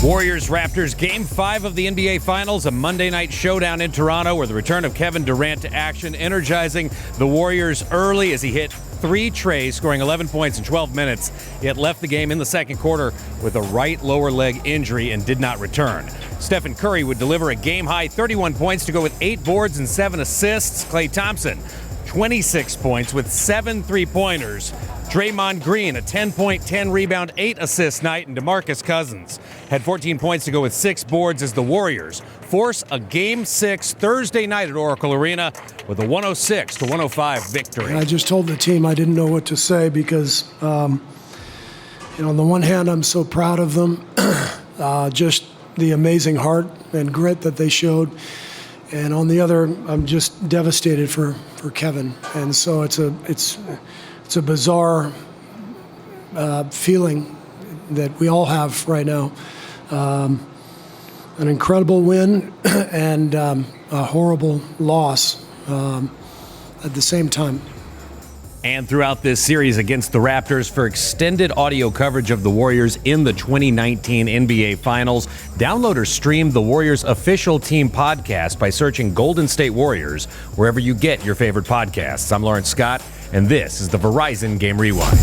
Warriors-Raptors Game 5 of the NBA Finals, a Monday night showdown in Toronto where the return of Kevin Durant to action, energizing the Warriors early as he hit 3 trays, scoring 11 points in 12 minutes, yet left the game in the second quarter with a right lower leg injury and did not return. Stephen Curry would deliver a game-high 31 points to go with 8 boards and 7 assists. Klay Thompson, 26 points with 7 three-pointers. Draymond Green, a 10-point, 10-rebound, 8-assist night, and DeMarcus Cousins had 14 points to go with 6 boards as the Warriors force a Game 6 Thursday night at Oracle Arena with a 106-105 victory. I just told the team I didn't know what to say because, on the one hand, I'm so proud of them, just the amazing heart and grit that they showed. And on the other, I'm just devastated for Kevin. And so it's a bizarre feeling that we all have right now. An incredible win and a horrible loss at the same time. And throughout this series against the Raptors, for extended audio coverage of the Warriors in the 2019 NBA Finals, download or stream the Warriors official team podcast by searching Golden State Warriors wherever you get your favorite podcasts. I'm Lawrence Scott, and this is the Verizon Game Rewind.